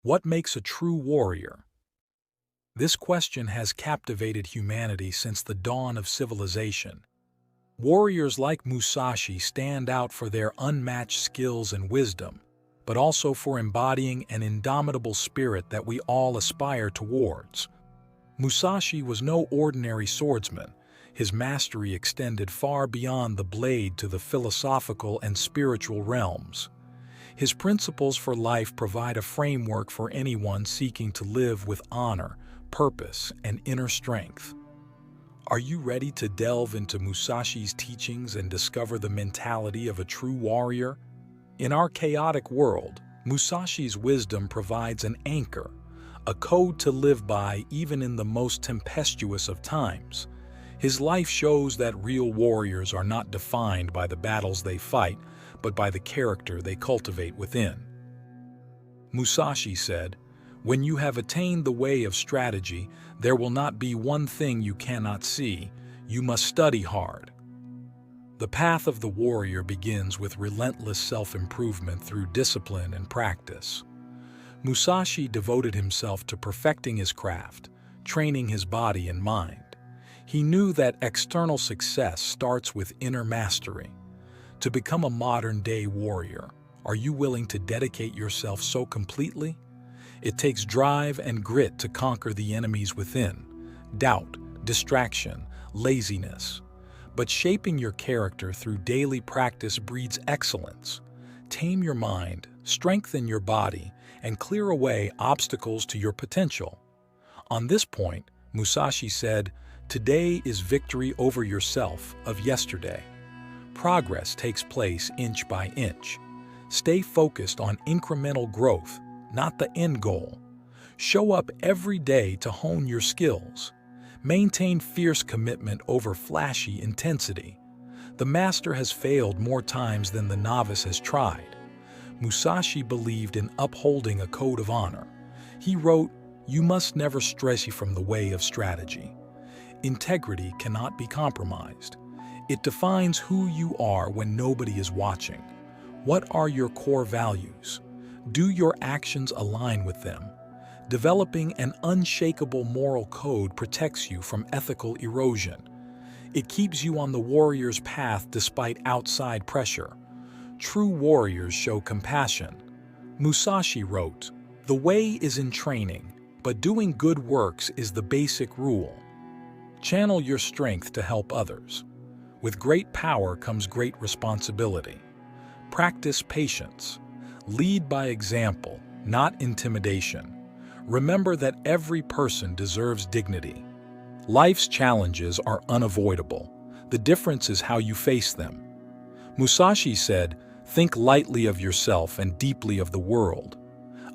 What makes a true warrior? This question has captivated humanity since the dawn of civilization. Warriors like Musashi stand out for their unmatched skills and wisdom, but also for embodying an indomitable spirit that we all aspire towards. Musashi was no ordinary swordsman. His mastery extended far beyond the blade to the philosophical and spiritual realms. His principles for life provide a framework for anyone seeking to live with honor, purpose, and inner strength. Are you ready to delve into Musashi's teachings and discover the mentality of a true warrior? In our chaotic world, Musashi's wisdom provides an anchor, a code to live by even in the most tempestuous of times. His life shows that real warriors are not defined by the battles they fight, but by the character they cultivate within. Musashi said, "When you have attained the way of strategy, there will not be one thing you cannot see. You must study hard." The path of the warrior begins with relentless self-improvement through discipline and practice. Musashi devoted himself to perfecting his craft, training his body and mind. He knew that external success starts with inner mastery. To become a modern-day warrior, are you willing to dedicate yourself so completely? It takes drive and grit to conquer the enemies within: doubt, distraction, laziness. But shaping your character through daily practice breeds excellence. Tame your mind, strengthen your body, and clear away obstacles to your potential. On this point, Musashi said, "Today is victory over yourself of yesterday." Progress takes place inch by inch. Stay focused on incremental growth, not the end goal. Show up every day to hone your skills. Maintain fierce commitment over flashy intensity. The master has failed more times than the novice has tried. Musashi believed in upholding a code of honor. He wrote, "You must never stray from the way of strategy." Integrity cannot be compromised. It defines who you are when nobody is watching. What are your core values? Do your actions align with them? Developing an unshakable moral code protects you from ethical erosion. It keeps you on the warrior's path despite outside pressure. True warriors show compassion. Musashi wrote, "The way is in training, but doing good works is the basic rule." Channel your strength to help others. With great power comes great responsibility. Practice patience. Lead by example, not intimidation. Remember that every person deserves dignity. Life's challenges are unavoidable. The difference is how you face them. Musashi said, "Think lightly of yourself and deeply of the world."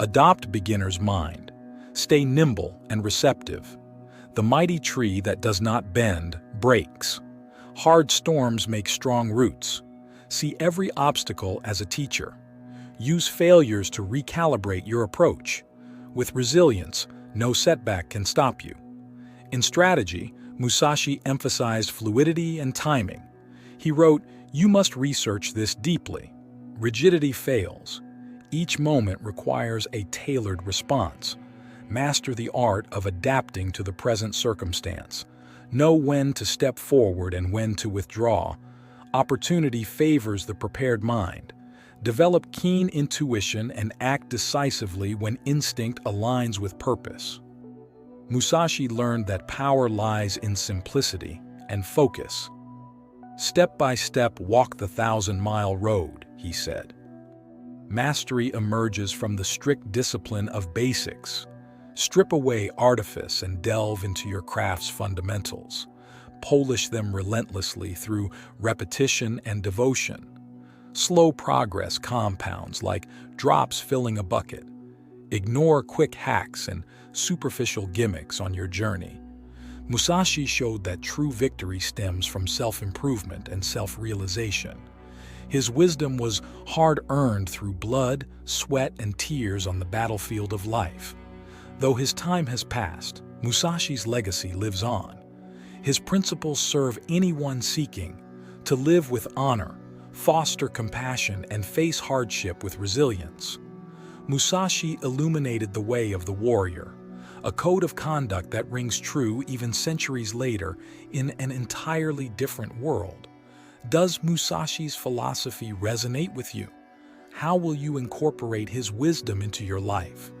Adopt beginner's mind. Stay nimble and receptive. The mighty tree that does not bend breaks. Hard storms make strong roots. See every obstacle as a teacher. Use failures to recalibrate your approach. With resilience, no setback can stop you. In strategy, Musashi emphasized fluidity and timing. He wrote, "You must research this deeply. Rigidity fails. Each moment requires a tailored response. Master the art of adapting to the present circumstance. Know when to step forward and when to withdraw. Opportunity favors the prepared mind. Develop keen intuition and act decisively when instinct aligns with purpose." Musashi learned that power lies in simplicity and focus. "Step by step walk the 1,000-mile road," he said. Mastery emerges from the strict discipline of basics. Strip away artifice and delve into your craft's fundamentals. Polish them relentlessly through repetition and devotion. Slow progress compounds like drops filling a bucket. Ignore quick hacks and superficial gimmicks on your journey. Musashi showed that true victory stems from self-improvement and self-realization. His wisdom was hard-earned through blood, sweat, and tears on the battlefield of life. Though his time has passed, Musashi's legacy lives on. His principles serve anyone seeking to live with honor, foster compassion, and face hardship with resilience. Musashi illuminated the way of the warrior, a code of conduct that rings true even centuries later in an entirely different world. Does Musashi's philosophy resonate with you? How will you incorporate his wisdom into your life?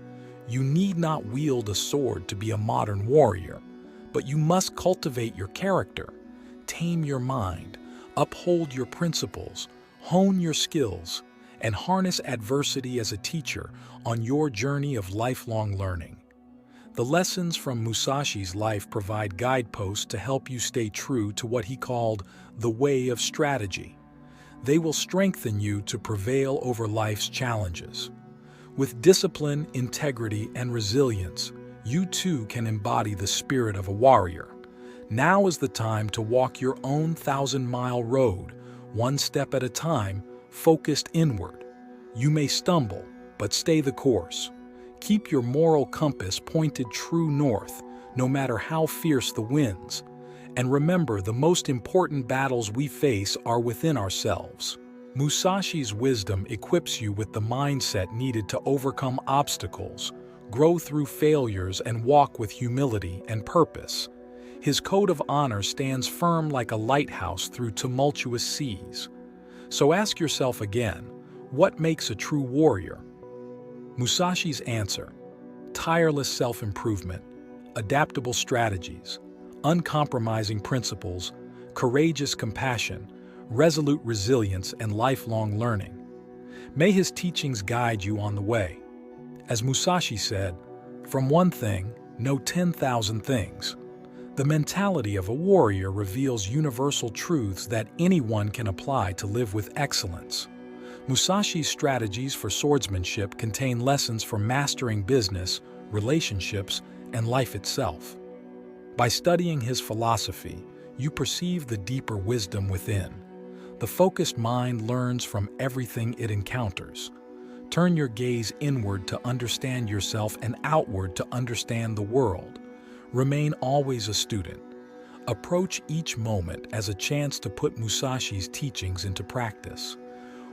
You need not wield a sword to be a modern warrior, but you must cultivate your character, tame your mind, uphold your principles, hone your skills, and harness adversity as a teacher on your journey of lifelong learning. The lessons from Musashi's life provide guideposts to help you stay true to what he called the way of strategy. They will strengthen you to prevail over life's challenges. With discipline, integrity, and resilience, you too can embody the spirit of a warrior. Now is the time to walk your own 1,000-mile road, one step at a time, focused inward. You may stumble, but stay the course. Keep your moral compass pointed true north, no matter how fierce the winds. And remember, the most important battles we face are within ourselves. Musashi's wisdom equips you with the mindset needed to overcome obstacles, grow through failures, and walk with humility and purpose. His code of honor stands firm like a lighthouse through tumultuous seas. So ask yourself again, what makes a true warrior? Musashi's answer: tireless self-improvement, adaptable strategies, uncompromising principles, courageous compassion, resolute resilience, and lifelong learning. May his teachings guide you on the way. As Musashi said, "From one thing, know 10,000 things." The mentality of a warrior reveals universal truths that anyone can apply to live with excellence. Musashi's strategies for swordsmanship contain lessons for mastering business, relationships, and life itself. By studying his philosophy, you perceive the deeper wisdom within. The focused mind learns from everything it encounters. Turn your gaze inward to understand yourself and outward to understand the world. Remain always a student. Approach each moment as a chance to put Musashi's teachings into practice.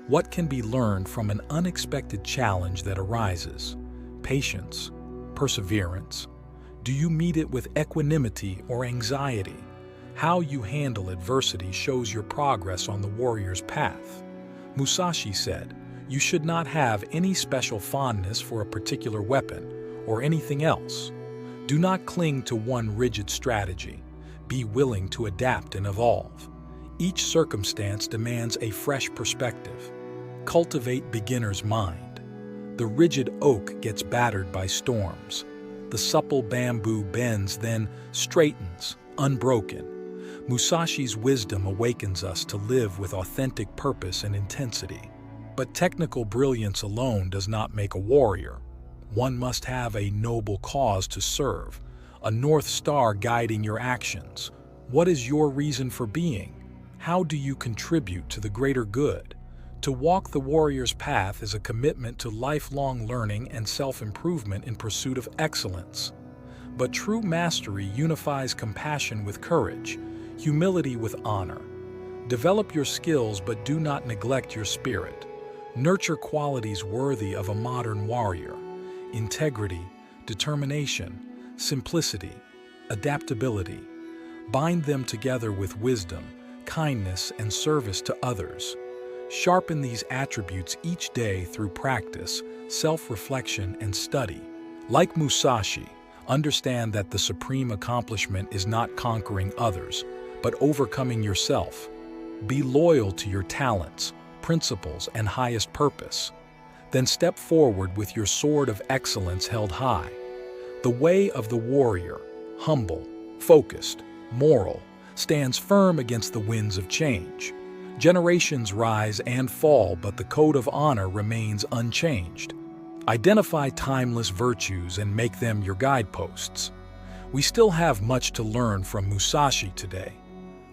What can be learned from an unexpected challenge that arises? Patience, perseverance. Do you meet it with equanimity or anxiety? How you handle adversity shows your progress on the warrior's path. Musashi said, "You should not have any special fondness for a particular weapon or anything else. Do not cling to one rigid strategy. Be willing to adapt and evolve. Each circumstance demands a fresh perspective. Cultivate beginner's mind. The rigid oak gets battered by storms. The supple bamboo bends, then straightens, unbroken." Musashi's wisdom awakens us to live with authentic purpose and intensity. But technical brilliance alone does not make a warrior. One must have a noble cause to serve, a North Star guiding your actions. What is your reason for being? How do you contribute to the greater good? To walk the warrior's path is a commitment to lifelong learning and self-improvement in pursuit of excellence. But true mastery unifies compassion with courage, humility with honor. Develop your skills, but do not neglect your spirit. Nurture qualities worthy of a modern warrior: integrity, determination, simplicity, adaptability. Bind them together with wisdom, kindness, and service to others. Sharpen these attributes each day through practice, self-reflection, and study. Like Musashi, understand that the supreme accomplishment is not conquering others, but overcoming yourself. Be loyal to your talents, principles, and highest purpose. Then step forward with your sword of excellence held high. The way of the warrior, humble, focused, moral, stands firm against the winds of change. Generations rise and fall, but the code of honor remains unchanged. Identify timeless virtues and make them your guideposts. We still have much to learn from Musashi today.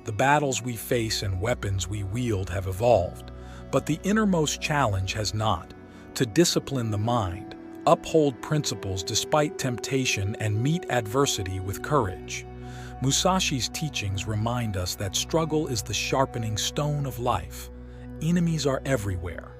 The battles we face and weapons we wield have evolved, but the innermost challenge has not: to discipline the mind, uphold principles despite temptation, and meet adversity with courage. Musashi's teachings remind us that struggle is the sharpening stone of life. Enemies are everywhere.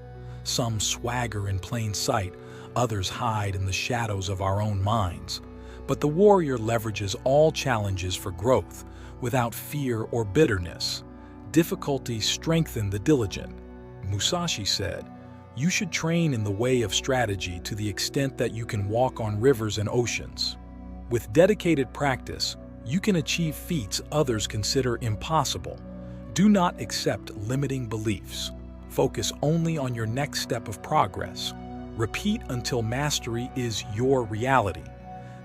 Some swagger in plain sight, Others hide in the shadows of our own minds. But the warrior leverages all challenges for growth, without fear or bitterness. Difficulties strengthen the diligent. Musashi said, "You should train in the way of strategy to the extent that you can walk on rivers and oceans. With dedicated practice, you can achieve feats others consider impossible. Do not accept limiting beliefs. Focus only on your next step of progress. Repeat until mastery is your reality."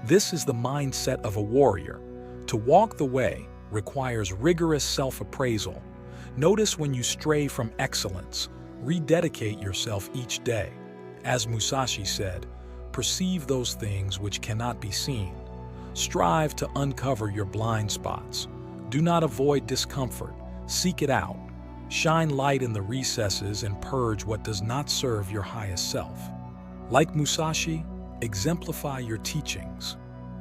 This is the mindset of a warrior. To walk the way requires rigorous self-appraisal. Notice when you stray from excellence. Rededicate yourself each day. As Musashi said, "Perceive those things which cannot be seen." Strive to uncover your blind spots. Do not avoid discomfort. Seek it out. Shine light in the recesses and purge what does not serve your highest self. Like Musashi, exemplify your teachings.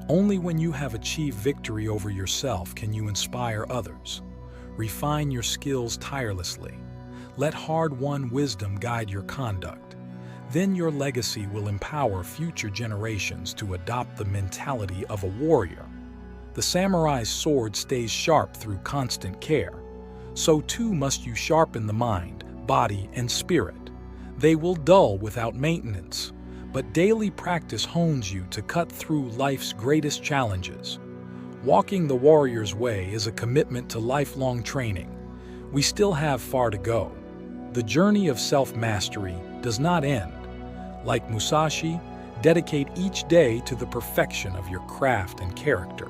Only when you have achieved victory over yourself can you inspire others. Refine your skills tirelessly. Let hard-won wisdom guide your conduct. Then your legacy will empower future generations to adopt the mentality of a warrior. The samurai's sword stays sharp through constant care. So too must you sharpen the mind, body, and spirit. They will dull without maintenance, but daily practice hones you to cut through life's greatest challenges. Walking the warrior's way is a commitment to lifelong training. We still have far to go. The journey of self-mastery does not end. Like Musashi, dedicate each day to the perfection of your craft and character.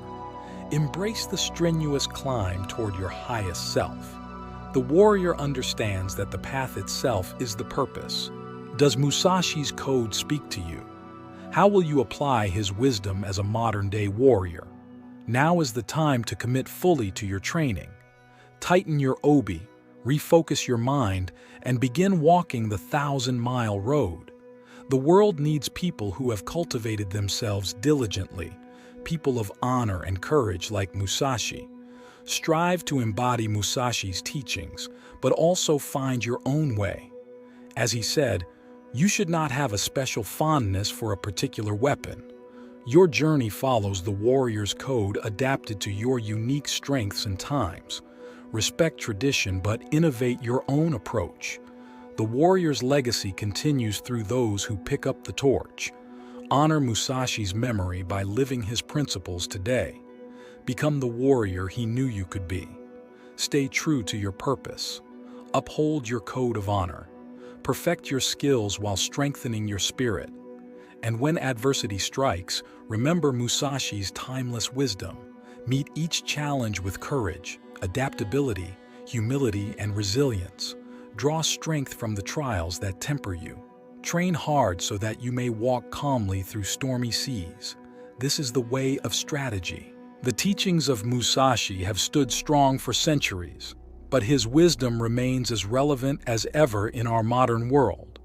Embrace the strenuous climb toward your highest self. The warrior understands that the path itself is the purpose. Does Musashi's code speak to you? How will you apply his wisdom as a modern-day warrior? Now is the time to commit fully to your training. Tighten your obi, refocus your mind, and begin walking the 1,000-mile road. The world needs people who have cultivated themselves diligently, people of honor and courage like Musashi. Strive to embody Musashi's teachings, but also find your own way. As he said, you should not have a special fondness for a particular weapon. Your journey follows the warrior's code adapted to your unique strengths and times. Respect tradition, but innovate your own approach. The warrior's legacy continues through those who pick up the torch. Honor Musashi's memory by living his principles today. Become the warrior he knew you could be. Stay true to your purpose. Uphold your code of honor. Perfect your skills while strengthening your spirit. And when adversity strikes, remember Musashi's timeless wisdom. Meet each challenge with courage, adaptability, humility, and resilience. Draw strength from the trials that temper you. Train hard so that you may walk calmly through stormy seas. This is the way of strategy. The teachings of Musashi have stood strong for centuries, but his wisdom remains as relevant as ever in our modern world.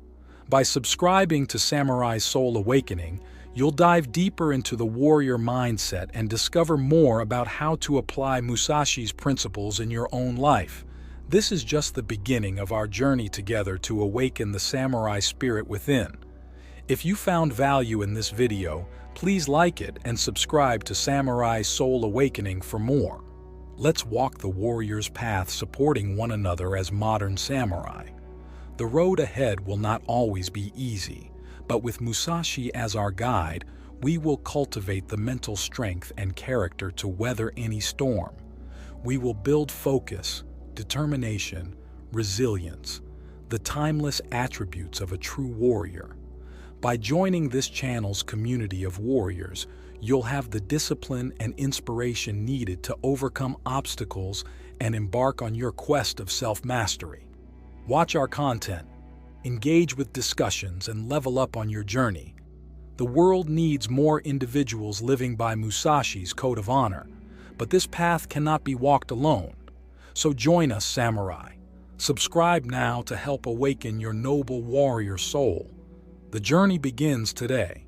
By subscribing to Samurai Soul Awakening, you'll dive deeper into the warrior mindset and discover more about how to apply Musashi's principles in your own life. This is just the beginning of our journey together to awaken the samurai spirit within. If you found value in this video, please like it and subscribe to Samurai Soul Awakening for more. Let's walk the warrior's path, supporting one another as modern samurai. The road ahead will not always be easy, but with Musashi as our guide, we will cultivate the mental strength and character to weather any storm. We will build focus, determination, resilience, the timeless attributes of a true warrior. By joining this channel's community of warriors, you'll have the discipline and inspiration needed to overcome obstacles and embark on your quest of self-mastery. Watch our content, engage with discussions, and level up on your journey. The world needs more individuals living by Musashi's code of honor, but this path cannot be walked alone. So join us, samurai. Subscribe now to help awaken your noble warrior soul. The journey begins today.